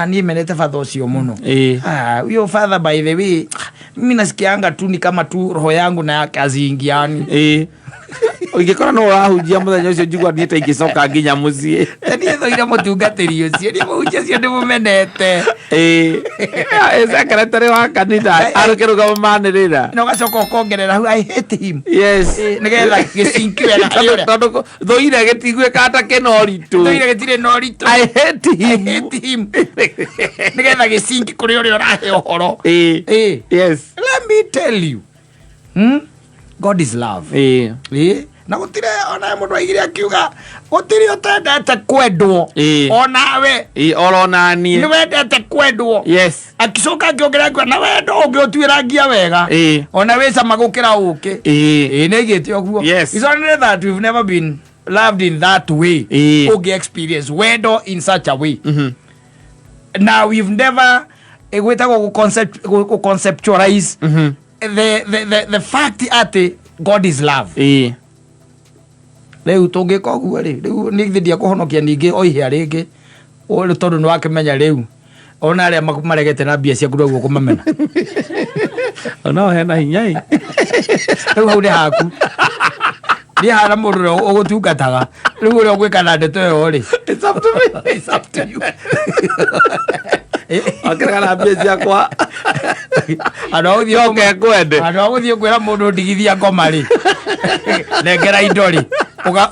niĩ menete fatha ũcio mũno huyo father by the way mimi nasikianga tu ni kama tu roho yangu na yake haziingiani Ingikora no urahunjia muthenya ucio njigua niĩ ta ingĩcoka nginya mũciĩ. Niĩ thoire mũtungatĩri ũcio nĩ mũhunjia ũcio ndĩmũmenete. Secretary wa kanitha arũkĩrũgama manĩrĩra na ũgacoka ũkongerera hau I hate him. Yes. Nĩgetha gĩcinki wega harĩa tondũ thũire gĩtiguĩka ta kĩno ritũ. Thũire gĩtirĩ no ritũ. I hate him. Nĩgetha gĩcinki kũrĩ ũrĩa ũrahe ũhoro. Yes. Let me tell you. God is love. Na gutire ona mundu aigire akiuga gutire utendete kwendwo onawe orona nie ni wendete kwendwo. Yes. Akicoka akiongerera kwa na wendo ungiutwiragia wega ona wesa magukira uke ni gite oguo. It's only that we've never been loved in that way. Uge experience wendo in such a way. Now we've never conceptualize the fact that God is love. Rĩu tũngĩka ũguo rĩ rĩu nĩ ndia kũhonokia ningĩ o ihĩa rĩngĩ ũrĩ tondũ nĩ wakĩmenya rĩu ona arĩa maregete na mbia ciaku ũguo kũmamena ona hena hinya rĩu hau nĩ haku nĩ hana mũndũ ũrĩa ũgũtungataga rĩu ũrĩa ũgwĩka na ndeto ĩyo rĩ it's up to me. It's up to you. Akĩrega mbia ciakwa andũ agũthiĩ kwĩra mũndũ ndigithia ngoma rĩ nengera indo rĩ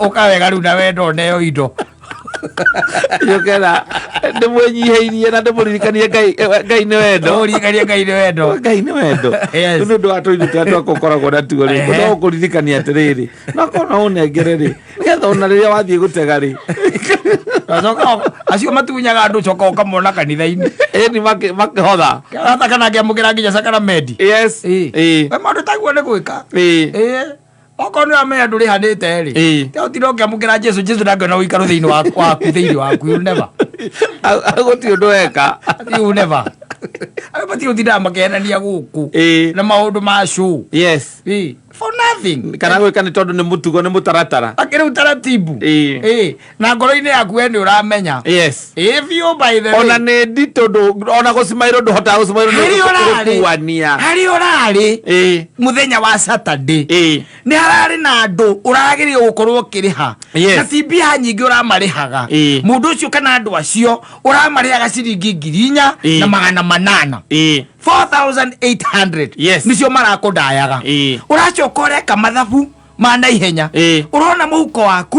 ũkawega rĩu na wendo neo indo yokera ndĩmũnyihĩirie na ndĩmũririkanie Ngai nĩ wendo. Ũririkanie Ngai nĩ wendo. Ngai nĩ wendo. Nĩ ũndũ wa tũiru tũrĩa twakoragwo natuo rĩ no kũririkania atĩrĩrĩ no korwo no ũnengere rĩ nĩgetha ona rĩrĩa wathiĩ gũtega rĩ acio matunyaga andũ coka ũkamona kanitha-inĩ ni makĩhotha hata kana ngĩamũkĩra nginya sakramenti. Yes. Maũndũ taguo nĩ gwĩka. Okorwo nĩ wamenya ndũrĩhanĩte rĩ te ũtinde ũkĩamũkĩra Jesu ndangĩona ũikaro thĩinĩ waku you never gũtirĩ ũndũ weka you never matirĩ ũtindaga makĩhenania gũkũ na maũndũ ma show. Yes. For nothing. Kana gwĩka nĩ tondũ nĩ mũtugo nĩ mũtaratara akĩrĩ ũtaratibu na ngoro-inĩ yaku we nĩ ũramenya. Yes. If you by the way ona nĩ nditũ ona gũcimairwo ndũhotaga gũcimairwo nĩ gũkuania harĩ ũrarĩ mũthenya wa Saturday nĩ hararĩ na andũ ũragĩrĩirwo gũkorwo ũkĩrĩha na ti mbia nyingĩ ũramarĩhaga mũndũ ũcio kana andũ acio ũramarĩhaga ciringi 4,800 4,800 nĩcio marakũndayaga ũracoka ũreka mathabu ma naihenya ũrona mũhuko waku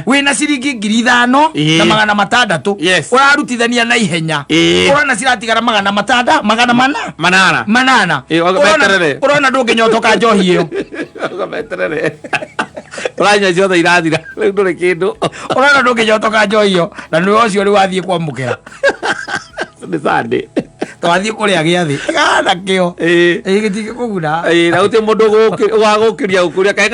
wĩna ciringi 5,600 ũrarutithania naihenya ũrona ciratigara 800 ũrona ndũngĩnyotoka njohi ĩyo ũranyua ciothe irathira rĩu ndũrĩ kĩndũ ũrona ndũngĩnyotoka njohi ĩyo na nĩwe ũcio ũrĩ wathiĩ kwamũkĩra nĩ Sunday twathiĩ kũrĩa gĩathĩ gana kĩo gĩtingĩ kũguna na gũtirĩ mũndũ ũgagũkĩria kaĩ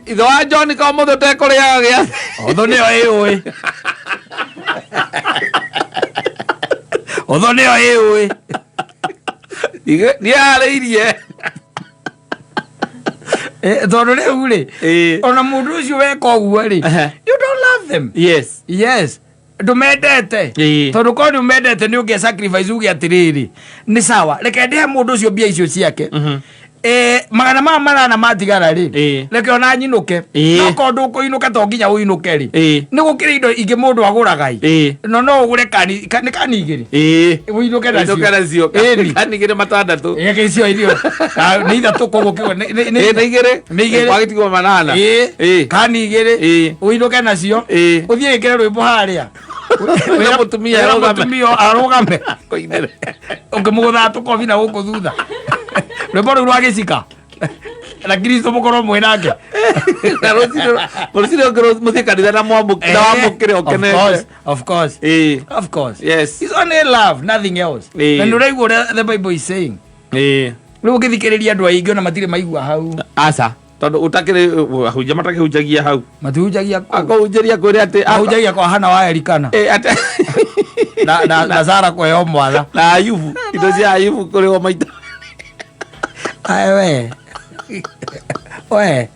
ithe wa John ka mũthĩ ũtekũrĩaga gĩathĩ ũthũ nĩyo ĩũĩ ũthũ nĩyo ĩũĩ nĩarĩirie tondũ rĩu rĩ ona mũndũ ũcio weka ũguo rĩ you don't love them. Yes ndumendete tondu ko ni umendete ni unge sacrifice uge atiriri ni sawa reke ndihe mundu ucio mbia icio ciake magana manana matigara ri reke ona nyinuke no ko ndukuinuka to nginya uinuke ri ni gukire indo ingi mundu aguraga no ugure kani igiri uinuke nacio kani igiri matandatu reke icio irio ni ithatu kugukiwa ni igiri wagitigwo manana kani igiri uinuke nacio uthie ikire rwimbo haria wĩra mũtumia arũgame ũngĩmũgũthaga tũkobi na gũkũ thutha rwĩmbo rũu rwa gĩcika na Kristo mũkorwo mwĩ nake rũciinĩ mũthiĩ kanitha na wamũkĩre ũkenete. Of course. Yes. It's only love, nothing else. Na nĩ ũraigua ũrĩa the Bible is saying rĩu ũngĩthikĩrĩria andũ aingĩ ona matirĩ maigua hau aca tondũ utakire hunja matakihunjagia hau matihunjagia akahunjaria kwĩrĩ atĩ ahunjagia kwa Hana wa Elikana na Sara kwa yo mwana na Ayubu indo cia Ayubu kũrĩ o maita we